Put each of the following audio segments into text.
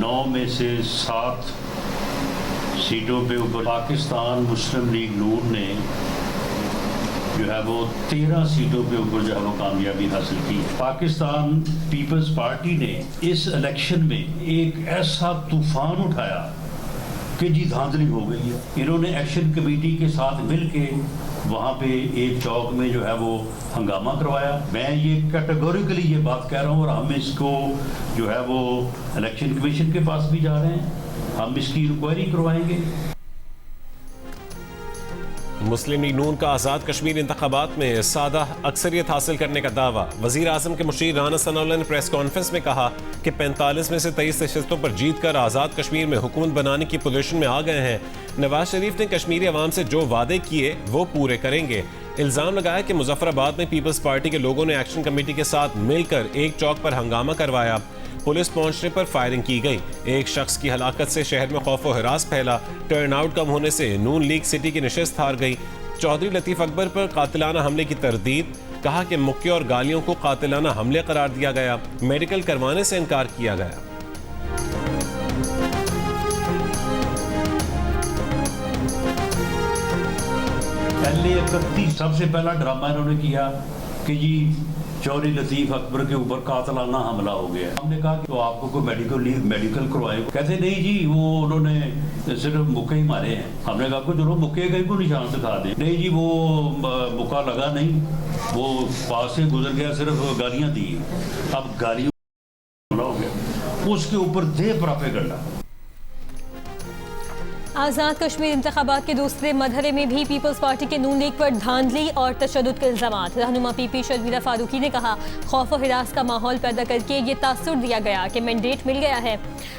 9 में से 7 सीटों पे ऊपर पाकिस्तान मुस्लिम लीग नून ने जो है वो 13 सीटों पे ऊपर जो है वो कामयाबी हासिल की। पाकिस्तान पीपल्स पार्टी ने इस इलेक्शन में एक ऐसा तूफान उठाया कि जी धांधली हो गई है। इन्होंने एक्शन कमेटी के साथ मिलके वहाँ पे एक चौक में जो है वो हंगामा करवाया। मैं ये कैटेगोरिकली ये बात कह रहा हूँ और हम इसको जो है वो इलेक्शन कमीशन के पास भी जा रहे हैं, हम इसकी इंक्वायरी करवाएंगे। मुस्लिम लीग नून का आज़ाद कश्मीर इंतखाबात में सादा अक्सरियत हासिल करने का दावा। वज़ीर आज़म के मुशीर राना सनाउल्लाह ने प्रेस कॉन्फ्रेंस में कहा कि 45 में से 23 नशस्तों पर जीत कर आज़ाद कश्मीर में हुकूमत बनाने की पोजीशन में आ गए हैं। नवाज शरीफ ने कश्मीरी अवाम से जो वादे किए वो पूरे करेंगे। इल्ज़ाम लगाया कि मुजफ्फराबाद में पीपल्स पार्टी के लोगों ने एक्शन कमेटी के साथ मिलकर एक चौक पर हंगामा करवाया। पुलिस पहुंचने पर फायरिंग की गई। एक शख्स की हलाकत से शहर में खौफ व हिरास फैला। टर्नआउट कम होने से नून लीग सिटी की नशिस्त हार गई। चौधरी लतीफ़ अकबर पर कातिलाना हमले की तरदीद। कहा कि मुक्के और गालियों को कातिलाना हमले करार दिया गया। मेडिकल करवाने से इनकार किया गया। LA-31 सबसे पहला ड्रामा इन्होंने किया कि जी चौधरी लतीफ़ अकबर के ऊपर कातिलाना हमला हो गया। हमने कहा कि तो आपको कोई मेडिकल करवाए। कहते नहीं जी वो उन्होंने सिर्फ मुक्के ही मारे हैं। हमने कहा को जरूर मुक्के गए को निशान दिखा दे। नहीं जी वो मुक्का लगा नहीं, वो पास से गुजर गया, सिर्फ गालियां दी। अब गालियों हमला हो गया, उसके ऊपर दे प्रोपेगेंडा। आज़ाद कश्मीर इंतखाबात के दूसरे मरहले में भी पीपल्स पार्टी के नून लीग पर धांधली और तशद्दुद के इल्ज़ामात। रहनुमा पीपी शर्मिला फारूकी ने कहा खौफ और हिरास का माहौल पैदा करके ये तासुर दिया गया कि मैंडेट मिल गया है,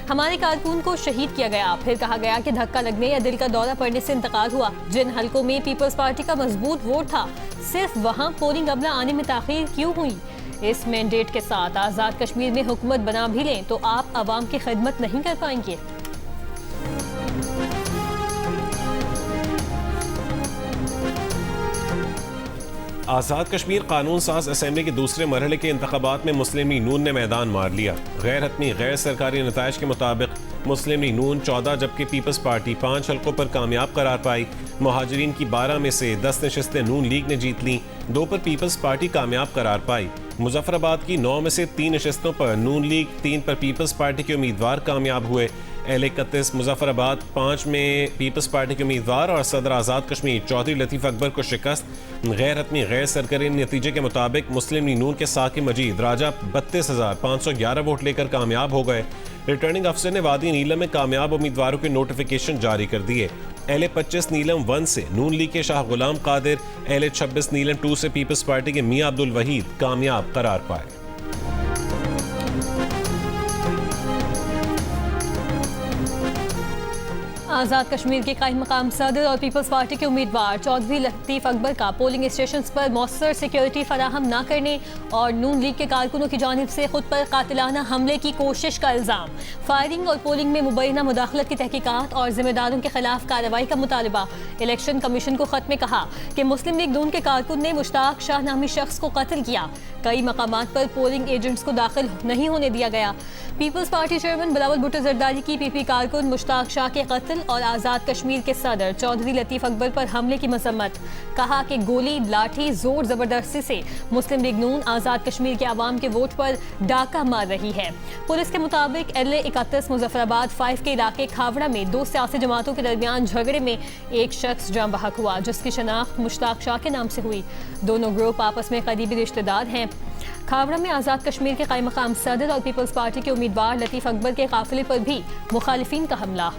हमारे कारकुन को शहीद किया गया। फिर कहा गया कि धक्का लगने या दिल का दौरा पड़ने से इंतकाल हुआ। जिन हलकों में पीपल्स पार्टी का मजबूत वोट था सिर्फ वहाँ पोलिंग अबला आने में ताख़ीर क्यों हुई। इस मैंडेट के साथ आज़ाद कश्मीर में हुकूमत बना भी लें तो आप आवाम की खिदमत नहीं कर पाएंगे। आज़ाद कश्मीर कानून साज असेंबली के दूसरे मरहले के इंतखाबात में मुस्लिम लीग नून ने मैदान मार लिया। गैर हतमी गैर सरकारी नताइज के मुताबिक मुस्लिम लीग नून 14 जबकि पीपल्स पार्टी 5 हल्कों पर कामयाब करार पाई। मुहाजिरीन की 12 में से 10 नशस्तें नून लीग ने जीत लीं, 2 पर पीपल्स पार्टी कामयाब करार पाई। मुजफ्फराबाद की 9 में से 3 नशस्तों पर नून लीग, 3 पर पीपल्स पार्टी के उम्मीदवार कामयाब हुए। LA-31 मुजफ्फराबाद 5 में पीपल्स पार्टी के उम्मीदवार और सदर आज़ाद कश्मीर चौधरी लतीफ़ अकबर को शिकस्त। गैर हतमी गैर सरकारी नतीजे के मुताबिक मुस्लिम लीग नून के साकिब मजीद राजा 32,511 वोट लेकर कामयाब हो गए। रिटर्निंग अफसर ने वादी नीलम में कामयाब उम्मीदवारों के नोटिफिकेशन जारी कर दिए। LA-25 नीलम 1 से नून लीग के शाह गुलाम कादिर, LA-26 नीलम 2 से पीपल्स पार्टी के मियां अब्दुल वहीद कामयाब करार पाए। आज़ाद कश्मीर के कायम मकाम सदर और पीपल्स पार्टी के उम्मीदवार चौधरी लतीफ़ अकबर का पोलिंग स्टेशन पर मौसर सिक्योरिटी फराहम न करने और नून लीग के कारकुनों की जानिब से खुद पर कातिलाना हमले की कोशिश का इल्ज़ाम। फायरिंग और पोलिंग में मुबैना मुदाखलत की तहकीकात और जिम्मेदारों के खिलाफ कार्रवाई का मुतालबा। इलेक्शन कमीशन को खत में कहा कि मुस्लिम लीग नून के कारकुन ने मुश्ताक शाह नामी शख्स को कत्ल किया। कई मकामात पर पोलिंग एजेंट्स को दाखिल नहीं होने दिया गया। Peoples party chairman Bilawal Bhutto Zardari की पीपी कारकुन मुश्ताक शाह के कत्ल और आज़ाद कश्मीर के सदर चौधरी लतीफ़ अकबर पर हमले की मजम्मत। कहा कि गोली, लाठी, जोर जबरदस्ती से मुस्लिम लीग नून आज़ाद कश्मीर के अवाम के वोट पर डाका मार रही है। पुलिस के मुताबिक LA-31 मुजफ्फराबाद 5 के इलाके खावड़ा में 2 सियासी जमातों के दरमियान झगड़े में एक शख्स जान बहक हुआ जिसकी शनाख्त मुश्ताक शाह के नाम से हुई। दोनों ग्रुप आपस में करीबी रिश्तेदार हैं। खावड़ा में आज़ाद कश्मीर के कायम मकाम सदर और पीपल्स पार्टी के उम्मीदवार लतीफ़ अकबर के काफिले पर भी मुखालिफिन का हमला।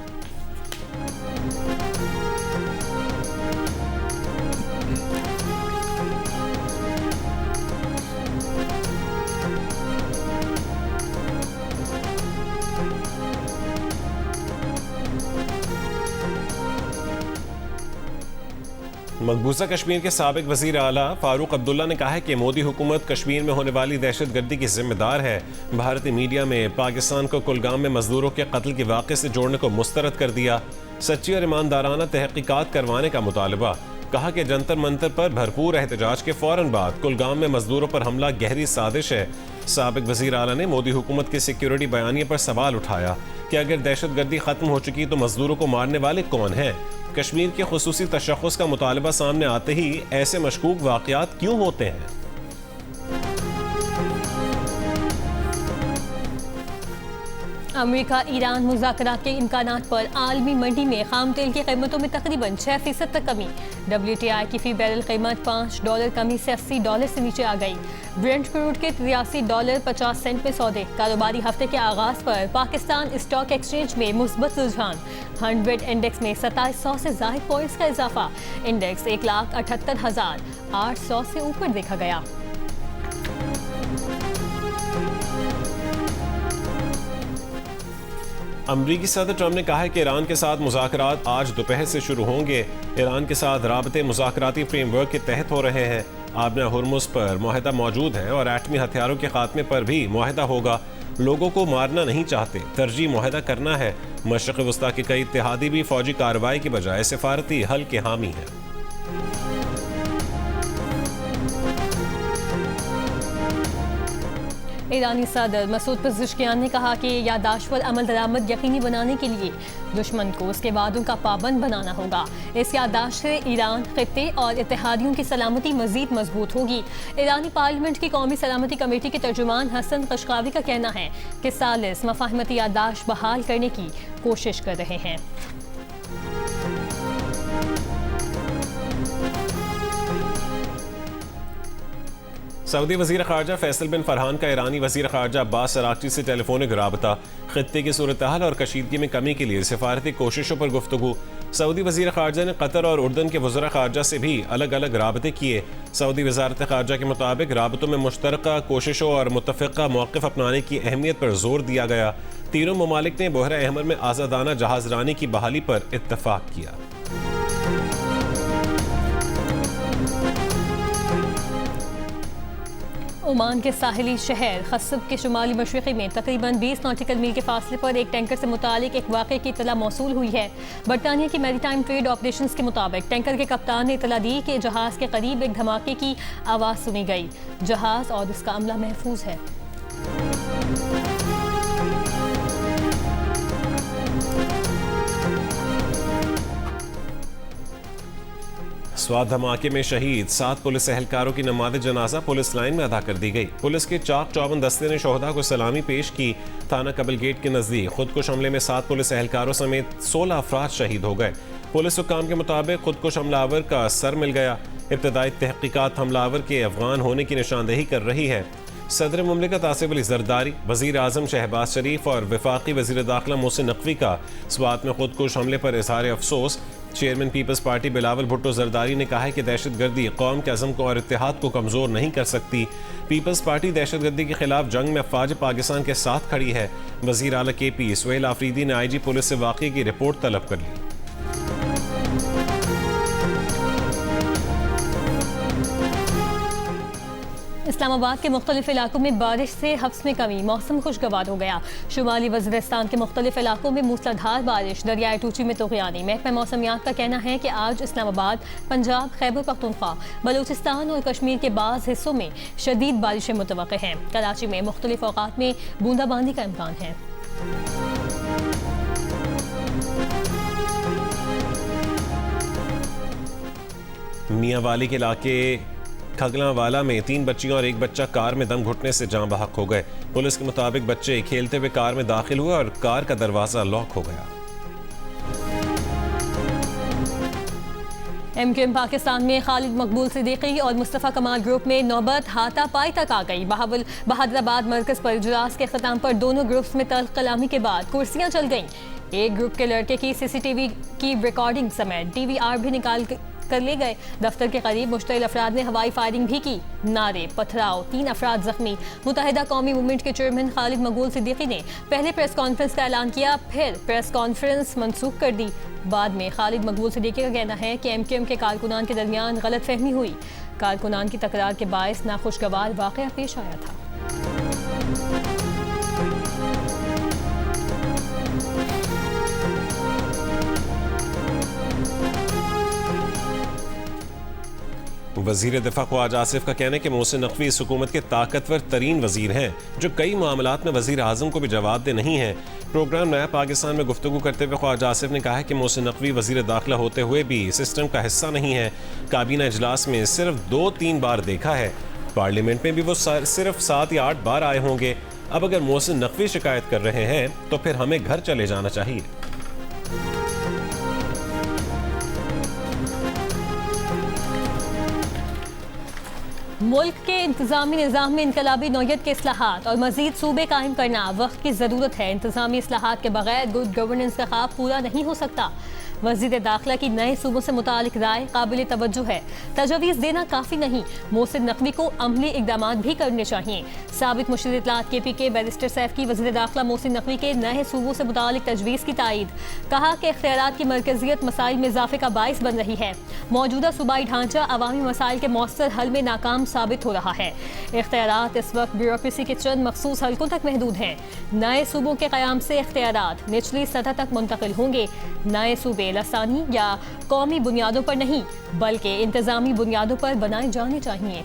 मकबूजा कश्मीर के साबिक वज़ीर आला फारूक अब्दुल्ला ने कहा है कि मोदी हुकूमत कश्मीर में होने वाली दहशतगर्दी की जिम्मेदार है। भारतीय मीडिया में पाकिस्तान को कुलगाम में मजदूरों के कत्ल के वाक़े से जोड़ने को मुस्तरद कर दिया। सच्ची और ईमानदाराना तहकीकात करवाने का मुतालबा। कहा कि जंतर मंतर पर भरपूर एहतजाज के फौरन बाद कुलगाम में मजदूरों पर हमला गहरी साजिश है। साबिक वज़ीर आला ने मोदी हुकूमत के सिक्योरिटी बयानिए पर सवाल उठाया कि अगर दहशतगर्दी खत्म हो चुकी तो मजदूरों को मारने वाले कौन हैं? कश्मीर के खुसूसी तशख़्ख़ुस का मुतालबा सामने आते ही ऐसे मशकूक वाक़यात क्यों होते हैं? अमेरिका ईरान मुज़ाकरात के इम्कानात पर आलमी मंडी में खाम तेल की कीमतों में तकरीबन 6% तक कमी। WTI की फी बैरल कीमत $5 कमी से $80 से नीचे आ गई। ब्रेंट क्रूड के $83.50 में सौदे। कारोबारी हफ्ते के आगाज पर पाकिस्तान स्टॉक एक्सचेंज में मुस्बत रुझान। 100 इंडेक्स में 2700 से ज़ायद पॉइंट्स का इजाफा। इंडेक्स 1,78,800 से ऊपर देखा गया। अमरीकी सदर ट्रंप ने कहा है कि ईरान के साथ मुज़ाकरात आज दोपहर से शुरू होंगे। ईरान के साथ राबते मुज़ाकराती फ्रेमवर्क के तहत हो रहे हैं। आबना हुर्मुज़ पर मुआहदा मौजूद है और एटमी हथियारों के खात्मे पर भी मुआहदा होगा। लोगों को मारना नहीं चाहते, तरजीह मुआहदा करना है। मशरिक़ वस्ता के कई इत्तेहादी भी फौजी कार्रवाई की बजाय सिफारती हल के हामी हैं। ईरानी सदर मसूद पज़ेश्कियान ने कहा कि यादाश्त पर अमल दरामद यकीनी बनाने के लिए दुश्मन को उसके वादों का पाबंद बनाना होगा। इस यादाश्त से ईरान, खित्ते और इत्तेहादियों की सलामती मजीद मजबूत होगी। ईरानी पार्लियामेंट की कौमी सलामती कमेटी के तर्जुमान हसन कशकावी का कहना है कि सालिस मफाहमती यादाश्त बहाल करने की कोशिश कर रहे हैं। सऊदी वज़ीर ख़ारजा फैसल बिन फरहान का ईरानी वज़ीर ख़ारजा अब्बास अराक़ची से टेलीफोनिक राबता। ख़ित्ते की सूरत हाल और कशीदगी में कमी के लिए सिफारती कोशिशों पर गुफ्तगू। सऊदी वज़ीर ख़ारजा ने कतर और उर्दन के वज़रा ख़ारजा से भी अलग अलग राबते किए। सऊदी वज़ारत ख़ारजा के मुताबिक राबतों में मुश्तरका कोशिशों और मुत्तफ़िक़ा मौक़िफ़ अपनाने की अहमियत पर जोर दिया गया। तीनों ममालिक ने बहरा अहमर में आज़ादाना जहाज़रानी की बहाली पर इत्तफ़ाक़ किया। ओमान के साहिली शहर खसब के शुमाली मशरिक़ी में तकरीबन 20 नॉटिकल मील के फासले पर एक टैंकर से मुतालिक एक वाक़े की इतला मौसूल हुई है। बरतानिया की मैरीटाइम ट्रेड ऑपरेशंस के मुताबिक टैंकर के कप्तान ने इतला दी कि जहाज़ के करीब एक धमाके की आवाज़ सुनी गई। जहाज़ और उसका अमला महफूज है। स्वात धमाके में शहीद 7 पुलिस एहलकारों की नमाज़ जनाजा पुलिस लाइन में अदा कर दी गई। पुलिस के चाक चौबंद दस्ते ने शोहदा को सलामी पेश की। थाना कबल गेट के नज़दीक खुदकुश हमले में 7 पुलिस एहलकारों समेत 16 अफराद शहीद हो गए। पुलिस हुक्काम के मुताबिक खुदकुश हमलावर का सर मिल गया। इब्तदाई तहकीकात हमलावर के अफगान होने की निशानदेही कर रही है। सदर मुमलिकत आसिफ अली जरदारी, वज़ीर आज़म शहबाज शरीफ और वफाकी वज़ीर दाखिला मोहसिन नकवी का स्वात में खुदकुश हमले पर इज़हार अफसोस। Chairman peoples party Bilawal Bhutto Zardari ने कहा है कि दहशतगर्दी कौम के अज़म को और इत्तेहाद को कमज़ोर नहीं कर सकती। पीपल्स पार्टी दहशतगर्दी के खिलाफ जंग में अफवाज पाकिस्तान के साथ खड़ी है। वज़ीर आला KP सुहेल आफरीदी ने IG पुलिस से वाक़े की रिपोर्ट तलब कर ली। इस्लामाबाद के मुख्तलिफ इलाकों में बारिश से हफ्स में कमी, मौसम खुशगवार हो गया। शुमाली वज़ीरिस्तान के मुख्तलिफ इलाकों में मूसलाधार बारिश, दरियाए टूची में तूग़यानी। महकमा मौसमियात का कहना है कि आज इस्लामाबाद, पंजाब, खैबर पख्तूनख्वा, बलूचिस्तान और कश्मीर के बाज़ हिस्सों में शदीद बारिशें मुतवक्के हैं। कराची में मुख्तलिफ औक़ात में बूंदाबांदी का इम्कान है। मियांवाली के इलाके खगलावाला में 3 बच्चियां और एक बच्चा कार में दम घुटने से जान बहक हो गए। पुलिस के मुताबिक बच्चे खेलते हुए कार में दाखिल हुए और कार का दरवाजा लॉक हो गया। MQM पाकिस्तान में खालिद मकबूल सिद्दीकी और मुस्तफ़ा कमाल ग्रुप में नौबत हाथापाई तक आ गई। बहादुराबाद मरकज पर इजलास के ख़त्म पर दोनों ग्रुप्स में तल्ख कलामी के बाद कुर्सियां चल गईं। एक ग्रुप के लड़के की CCTV की रिकॉर्डिंग समेत DVR भी निकाल कर ले गए। दफ्तर के करीब मुश्तइल अफराद ने हवाई फायरिंग भी की। नारे, पथराव, 3 अफराद जख्मी। मुत्तहिदा कौमी मूवमेंट के चेयरमैन खालिद मकबूल सिद्दीकी ने पहले प्रेस कॉन्फ्रेंस का ऐलान किया, फिर प्रेस कॉन्फ्रेंस मनसूख कर दी। बाद में खालिद मकबूल सिद्दीकी का कहना है कि MQM के कारकुनान के दरमियान गलत फहमी हुई। कारकुनान की तकरार के बायस नाखुशगवार वाक़या पेश आया था। वजीर दिफा ख्वाजा आसिफ का कहना है कि मोहसिन नकवी इस हुकूमत के ताकतवर तरीन वजीर हैं जो कई मामलात में वजीर आजम को भी जवाबदेह नहीं है। प्रोग्राम नया पाकिस्तान में गुफ्तगू करते हुए ख्वाजा आसिफ ने कहा है कि मोहसिन नकवी वजीर दाखिला होते हुए भी सिस्टम का हिस्सा नहीं है। काबीना इजलास में सिर्फ 2-3 बार देखा है, पार्लियामेंट में भी वो सिर्फ 7 या 8 बार आए होंगे। अब अगर मोहसिन नकवी शिकायत कर रहे हैं तो फिर हमें घर चले जाना चाहिए। मुल्क के इंतजामी निज़ाम में इनकलाबी नौयत के इस्लाहात और मजीद सूबे कायम करना वक्त की ज़रूरत है। इंतजामी इस्लाहात के बगैर गुड गवर्नेंस का ख्वाब पूरा नहीं हो सकता। वज़ीर दाखिला की नए सूबों से मुतालिक राय काबिल तवज्जो है, तजवीज़ देना काफ़ी नहीं, मोहसिन नकवी को अमली इक़दाम भी करने चाहिए। साबिक़ मुशीर इत्तलात KPK बैरिस्टर सैफ की वज़ीर दाखिला मोहसिन नकवी के नए सूबों से मुतालिक तजवीज़ की तायद। कहा कि इख्तियारात की मरकज़ियत मसाइल में इजाफे का बाइस बन रही है। मौजूदा सूबाई ढांचा अवामी मसाइल के मौसर हल में नाकाम साबित हो रहा है। इख्तियारात इस वक्त ब्यूरोक्रेसी के चंद मखसूस हलकों तक महदूद हैं। नए सूबों के क़याम से इख्तियारात निचली सतह तक मुंतकिल होंगे। नए सूबे लसानी या कौमी बुनियादों पर नहीं बल्कि इंतजामी बुनियादों पर बनाए जाने चाहिए।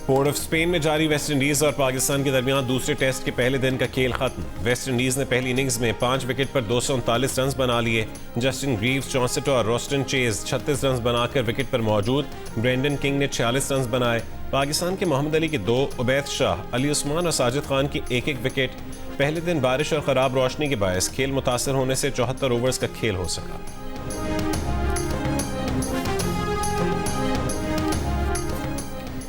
पोर्ट ऑफ स्पेन में जारी वेस्ट इंडीज और पाकिस्तान के दरमियान दूसरे टेस्ट के पहले दिन का खेल खत्म। वेस्ट इंडीज ने पहली इनिंग्स में 5 विकेट पर 239 रन बना लिए। जस्टिन ग्रीव्स 64 और रोस्टन चेज 36 रन बनाकर विकेट पर मौजूद। ब्रेंडन किंग ने 46 रन बनाए। पाकिस्तान के मोहम्मद अली की 2, उबैद शाह, अली उस्मान और साजिद खान की 1-1 विकेट। पहले दिन बारिश और खराब रोशनी के बायस खेल मुतासर होने से 74 ओवर्स का खेल हो सका।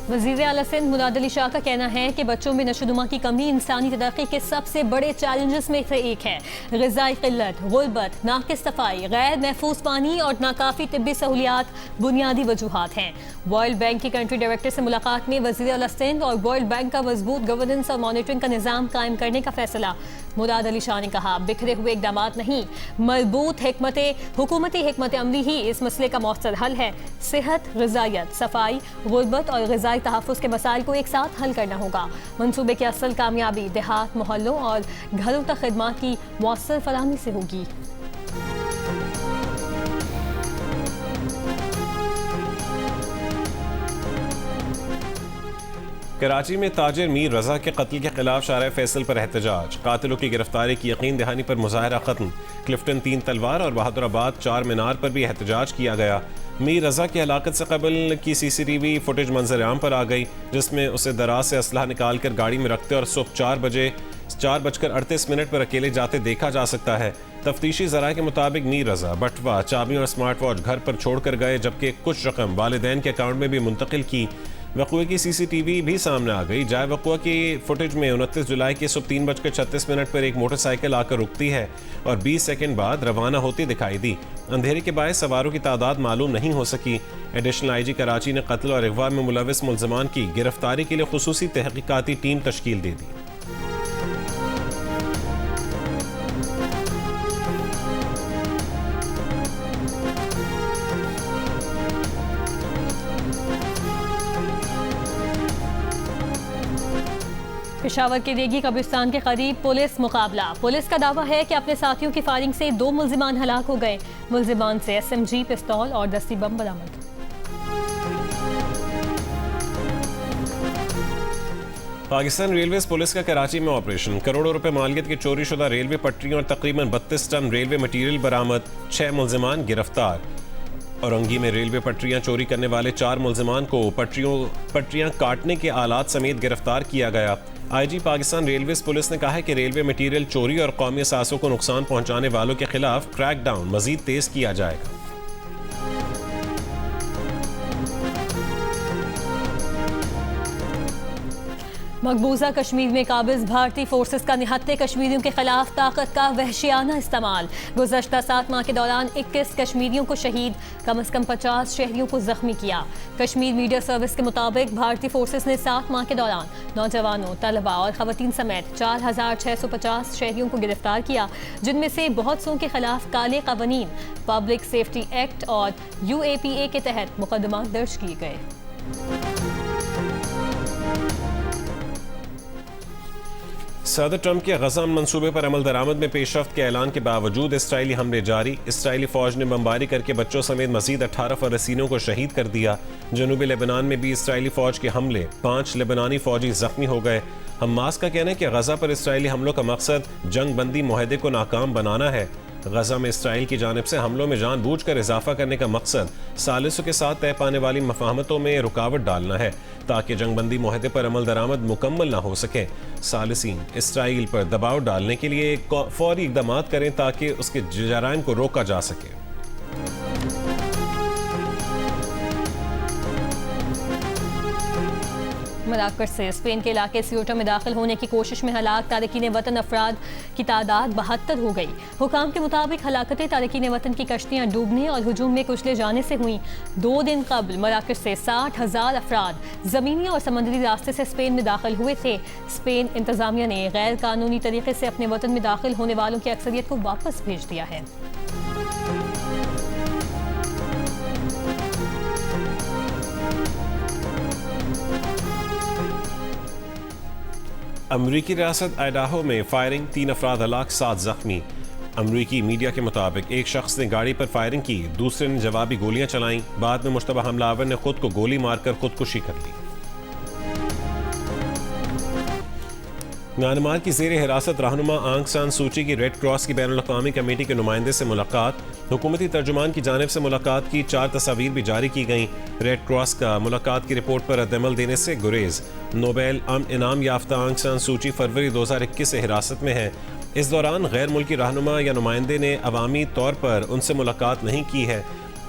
वज़ीर आला सिंध मुराद अली शाह का कहना है कि बच्चों में नशोनुमा की कमी इंसानी तरक्की के सबसे बड़े चैलेंजेस में से एक है। ग़िज़ाई क़िल्लत, गुर्बत, नाक़िस सफाई, गैर महफूज पानी और नाकाफ़ी तिब्बी सहूलियात बुनियादी वजूहात हैं। वर्ल्ड बैंक की कंट्री डायरेक्टर से मुलाकात में वज़ीर आला सिंध और वर्ल्ड बैंक का मजबूत गवर्नेंस और मॉनिटरिंग का निज़ाम कायम करने का फैसला। मुराद अली शाह ने कहा, बिखरे हुए इक़दाम नहीं, मजबूत हुकूमती हिकमत अमली ही इस मसले का मौसर हल है। सेहत, ग़िज़ायत, सफाई, गुर्बत और ग़िज़ाई तहफ़्फ़ुज़ के मसाइल को एक साथ हल करना होगा। मंसूबे की असल कामयाबी देहात, मोहल्लों और घरों तक खिदमात की मौसर फराहमी से होगी। कराची में ताजिर मीर रजा के कत्ल के खिलाफ शारा फैसल पर एहतजाज। कातिलों की गिरफ्तारी की यकीन दहानी पर मुजाहरा खत्म। क्लिफ्टन 3 तलवार और बहादुराबाद 4 मीनार पर भी एहतजाज किया गया। मीर रजा की हलाकत से कबल की CCTV फुटेज मंजर आम पर आ गई, जिसमें उसे दराज से असलहा निकाल कर गाड़ी में रखते और सुबह 4:38 पर अकेले जाते देखा जा सकता है। तफ्तीशी ज़राए के मुताबिक मीर रजा बटवा, चाबियाँ और स्मार्ट वॉच घर पर छोड़ कर गए, जबकि कुछ रकम वालिदैन के अकाउंट में भी मुंतकिल की। वक़ुए की CCTV भी सामने आ गई। जाए वक़ुआ की फुटेज में 29 जुलाई के सुबह 3:36 पर एक मोटरसाइकिल आकर रुकती है और 20 सेकंड बाद रवाना होती दिखाई दी। अंधेरे के बायस सवारों की तादाद मालूम नहीं हो सकी। एडिशनल IG कराची ने कत्ल और अगवा में मुलविस मुल्ज़मान की गिरफ्तारी के लिए खुसूसी तहकीकाती टीम तश्कील दे दी। पेशावर के रेगी कब्रिस्तान के करीब पुलिस मुकाबला। पुलिस का दावा है कि अपने साथियों की फायरिंग से 2 मुल्जिमान हलाक हो गए। मुल्जिमान से SMG, पिस्तौल और दस्ती बम बरामद। पाकिस्तान रेलवेज पुलिस का कराची में ऑपरेशन। करोड़ों रुपए मालियत की चोरी शुदा रेलवे पटरियों और तकरीबन 32 टन रेलवे मटीरियल बरामद। 6 मुल्जिमान गिरफ्तार। औरंगी में रेलवे पटरियां चोरी करने वाले 4 मुल्जिमान को पटरियां काटने के आलात समेत गिरफ्तार किया गया। IG पाकिस्तान रेलवेज पुलिस ने कहा है कि रेलवे मटीरियल चोरी और कौमी असासों को नुकसान पहुंचाने वालों के खिलाफ क्रैकडाउन मजीद तेज किया जाएगा। मकबूजा कश्मीर में काबिज भारतीय फोर्सेस का निहत्ते कश्मीरियों के खिलाफ ताकत का वहशियाना इस्तेमाल। गुज़श्ता 7 माह के दौरान 21 कश्मीरियों को शहीद, कम से कम 50 शहरियों को जख्मी किया। कश्मीर मीडिया सर्विस के मुताबिक भारतीय फोर्सेस ने 7 माह के दौरान नौजवानों, तलबा और खवातीन समेत 4650 शहरियों को गिरफ्तार किया, जिनमें से बहुत सौ के खिलाफ काले कानून, पब्लिक सेफ्टी एक्ट और UAPA के तहत मुकदमा दर्ज किए गए। सदर ट्रंप के गजा मंसूबे पर अमल दरामद में पेशरफ्त के ऐलान के बावजूद इसराइली हमले जारी। इसराइली फौज ने बमबारी करके बच्चों समेत मजीद 18 फलस्तीनियों को शहीद कर दिया। जनूबी लेबनान में भी इसराइली फौज के हमले, 5 लेबनानी फौजी जख्मी हो गए। हमास का कहना है कि गजा पर इसराइली हमलों का मकसद जंग बंदी मुआहदे को नाकाम बनाना है। गजा में इसराइल की जानिब से हमलों में जानबूझकर इजाफा करने का मकसद सालिसों के साथ तय पाने वाली मफाहमतों में रुकावट डालना है ताकि जंगबंदी मुआहदे पर अमल दरामद मुकम्मल ना हो सके। सालिसीन इसराइल पर दबाव डालने के लिए फौरी इकदाम करें ताकि उसके जराइम को रोका जा सके। मराकश से स्पेन के इलाके सियोटा में दाखिल होने की कोशिश में हलाक तारकीन वतन अफराद की तादाद 72 हो गई। हुकाम के मुताबिक हलाकतें तारकीन वतन की कश्तियां डूबने और हुजूम में कुचले जाने से हुई। 2 दिन कबल मराकश से 60,000 अफराद ज़मीनी और समंदरी रास्ते से स्पेन में दाखिल हुए थे। स्पेन इंतजामिया ने गैर कानूनी तरीके से अपने वतन में दाखिल होने वालों की अक्सरियत को वापस भेज दिया है। अमरीकी रियासत आइडाहो में फायरिंग, 3 अफराद हलाक, 7 जख्मी। अमरीकी मीडिया के मुताबिक एक शख्स ने गाड़ी पर फायरिंग की, दूसरे ने जवाबी गोलियां चलाईं। बाद में मुश्तबा हमलावर ने खुद को गोली मारकर खुदकुशी कर ली। म्यांमार की ज़ेर हिरासत रहनुमा आंग सान सूची की रेड क्रॉस की बैनुल अक़वामी कमेटी के नुमाइंदे से मुलाकात। हुकूमती तर्जुमान की जानिब से मुलाकात की 4 तस्वीर भी जारी की गईं। रेड क्रॉस का मुलाकात की रिपोर्ट पर रद्दअमल देने से गुरेज। नोबेल अमन इनाम याफ्ता आंग सान सूची फरवरी 2021 से हिरासत में है। इस दौरान गैर मुल्की रहनुमा या नुमाइंदे ने अवामी तौर पर उनसे मुलाकात नहीं की है।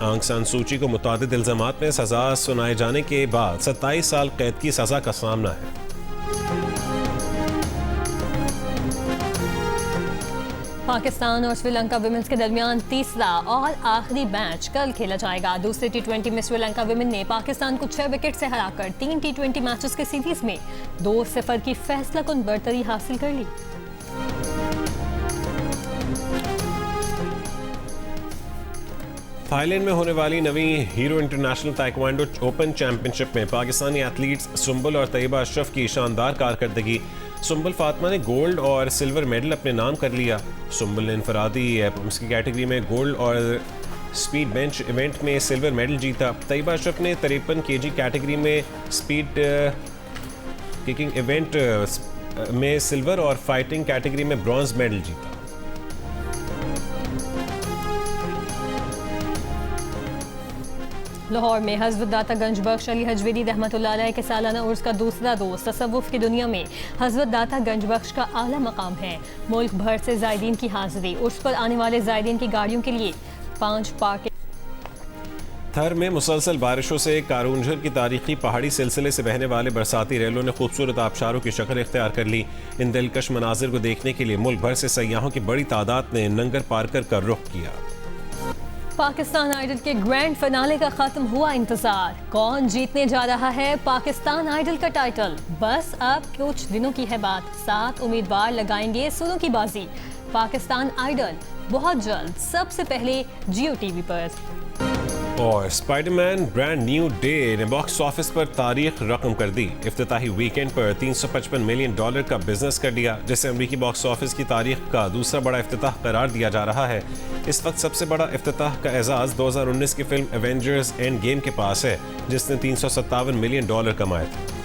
आंग सान सूची को मुतादिद इल्ज़ामात में सज़ा सुनाए जाने के बाद 27 साल कैद की सज़ा का सामना है। पाकिस्तान और श्रीलंका विमेंस के दरमियान तीसरा और आखिरी मैच कल खेला जाएगा। दूसरे T20 में श्रीलंका विमेन ने पाकिस्तान को 6 विकेट से हराकर 3 T20 मैचेस के सीरीज में 2-0 की फैसलाकुन बढ़तरी हासिल कर ली। थाईलैंड में होने वाली नवी Hero International taekwondo open championship में पाकिस्तानी एथलीट्स सुंबुल और तैयबा अशरफ की शानदार कारकर्दगी। सुंबुल फातिमा ने गोल्ड और सिल्वर मेडल अपने नाम कर लिया। सुंबुल ने इंफरादी की कैटेगरी में गोल्ड और स्पीड बेंच इवेंट में सिल्वर मेडल जीता। तैयबा अशरफ ने 53 kg कैटेगरी में स्पीड किकिंग इवेंट में सिल्वर और फाइटिंग कैटेगरी में ब्रॉन्ज मेडल जीता। लाहौर में हज़रत दाता गंज बख्श अली हजवेरी रहमतुल्लाह अलैह के सालाना उर्स का दूसरा रोज़ तसव्वुफ़ की दुनिया में हज़रत दाता गंज बख्श का आला मकाम है। मुल्क भर से ज़ायरीन की हाज़िरी। उर्स पर आने वाले ज़ायरीन की गाड़ियों के लिए 5 पार्किंग। थर में मुसलसल बारिशों से कारूंझर की तारीखी पहाड़ी सिलसिले से बहने वाले बरसाती रेलों ने खूबसूरत आबशारों की शक्ल इख्तियार कर ली। इन दिलकश मनाजिर को देखने के लिए मुल्क भर से सयाहों की बड़ी तादाद ने नंगर पार्कर का रुख किया। पाकिस्तान आइडल के ग्रैंड फिनाले का खत्म हुआ इंतजार। कौन जीतने जा रहा है पाकिस्तान आइडल का टाइटल? बस अब कुछ दिनों की है बात। 7 उम्मीदवार लगाएंगे सुरों की बाजी। पाकिस्तान आइडल बहुत जल्द सबसे पहले जियो टीवी पर। और स्पाइडरमैन ब्रांड न्यू डे ने बॉक्स ऑफिस पर तारीख रकम कर दी। इफ्तिताही वीकेंड पर $355 मिलियन का बिजनेस कर दिया, जिसे अमेरिकी बॉक्स ऑफिस की तारीख का दूसरा बड़ा इफ्तिताह करार दिया जा रहा है। इस वक्त सबसे बड़ा इफ्तिताह का एजाज 2019 की फिल्म एवेंजर्स एंड गेम के पास है, जिसने $357 मिलियन कमाए थे।